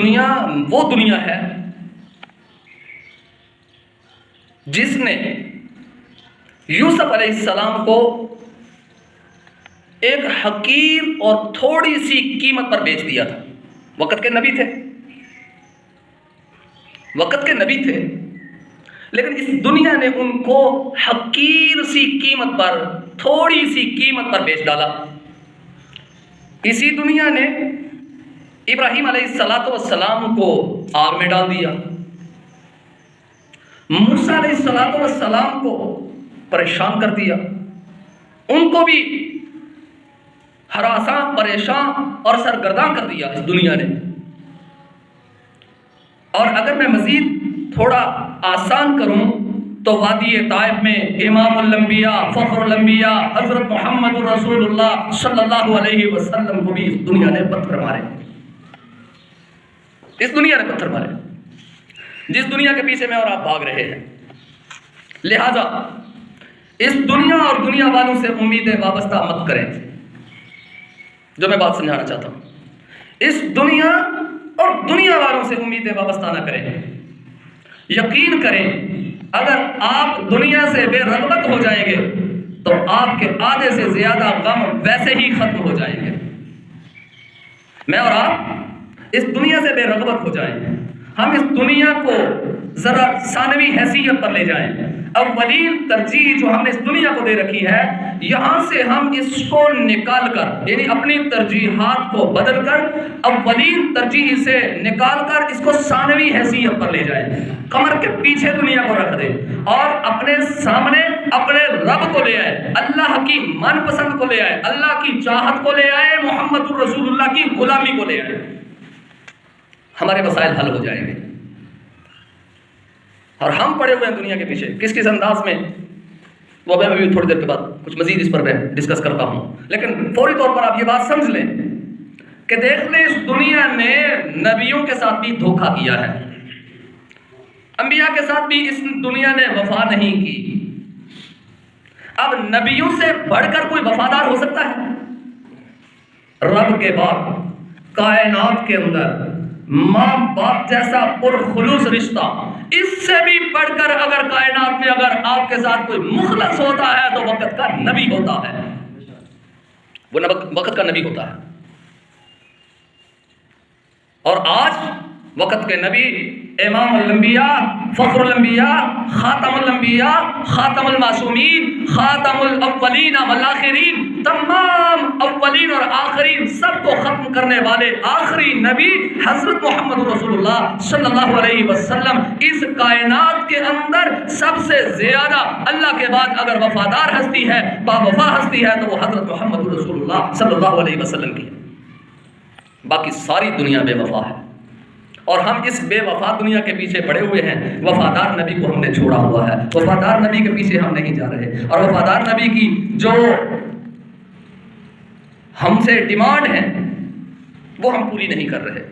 دنیا وہ دنیا ہے جس نے یوسف علیہ السلام کو ایک حقیر اور تھوڑی سی قیمت پر بیچ دیا تھا. وقت کے نبی تھے، وقت کے نبی تھے، لیکن اس دنیا نے ان کو حقیر سی قیمت پر، تھوڑی سی قیمت پر بیچ ڈالا. اسی دنیا نے ابراہیم علیہ السلام کو آگ میں ڈال دیا، موسیٰ علیہ السلام کو پریشان کر دیا، ان کو بھی ہراساں، پریشان اور سرگرداں کر دیا اس دنیا نے. اور اگر میں مزید تھوڑا آسان کروں تو وادی طائف میں امام الانبیاء، فخر الانبیاء حضرت محمد رسول اللہ صلی اللہ علیہ وسلم کو بھی اس دنیا نے پتھر مارے. اس دنیا نے پتھر مارے، جس دنیا کے پیچھے میں اور آپ بھاگ رہے ہیں. لہذا اس دنیا اور دنیا والوں سے امیدیں وابستہ مت کریں. جو میں بات سمجھانا چاہتا ہوں، اس دنیا اور دنیا والوں سے امیدیں وابستہ نہ کریں. یقین کریں اگر آپ دنیا سے بے رغبت ہو جائیں گے تو آپ کے آدھے سے زیادہ غم ویسے ہی ختم ہو جائیں گے. میں اور آپ اس دنیا سے بے رغبت ہو جائیں، ہم اس دنیا کو ذرا ثانوی حیثیت پر لے جائیں. اولین ترجیح جو ہم نے اس دنیا کو دے رکھی ہے، یہاں سے ہم اس کو نکال کر، یعنی اپنی ترجیحات کو بدل کر اولین ترجیح سے نکال کر اس کو ثانوی حیثیت پر لے جائیں. کمر کے پیچھے دنیا کو رکھ دیں اور اپنے سامنے اپنے رب کو لے آئے، اللہ کی من پسند کو لے آئے، اللہ کی چاہت کو لے آئے، محمد رسول اللہ کی غلامی کو لے آئے. ہمارے مسائل حل ہو جائیں گے. اور ہم پڑے ہوئے ہیں دنیا کے پیچھے کس انداز میں، وہ میں ابھی تھوڑی دیر کے بعد کچھ مزید اس پر میں ڈسکس کرتا ہوں. لیکن فوری طور پر آپ یہ بات سمجھ لیں کہ دیکھ لیں اس دنیا نے نبیوں کے ساتھ بھی دھوکہ کیا ہے، انبیاء کے ساتھ بھی اس دنیا نے وفا نہیں کی. اب نبیوں سے بڑھ کر کوئی وفادار ہو سکتا ہے؟ رب کے بعد کائنات کے اندر ماں باپ جیسا پرخلوص رشتہ، اس سے بھی بڑھ کر اگر کائنات میں اگر آپ کے ساتھ کوئی مخلص ہوتا ہے تو وقت کا نبی ہوتا ہے. وہ وقت کا نبی ہوتا ہے. اور آج وقت کے نبی، امام الانبیاء، فخر الانبیاء، خاتم الانبیاء، خاتم المعصومین، خاتم الاولین والآخرین، تمام اولین اور آخرین سب کو ختم کرنے والے آخری نبی حضرت محمد رسول اللہ صلی اللہ علیہ وسلم اس کائنات کے اندر سب سے زیادہ اللہ کے بعد اگر وفادار ہستی ہے، باوفا ہستی ہے تو وہ حضرت محمد رسول اللہ صلی اللہ علیہ وسلم کی ہے. باقی ساری دنیا بے وفا ہے اور ہم اس بے وفا دنیا کے پیچھے پڑے ہوئے ہیں. وفادار نبی کو ہم نے چھوڑا ہوا ہے، وفادار نبی کے پیچھے ہم نہیں جا رہے. اور وفادار نبی کی جو ہم سے ڈیمانڈ ہے وہ ہم پوری نہیں کر رہے.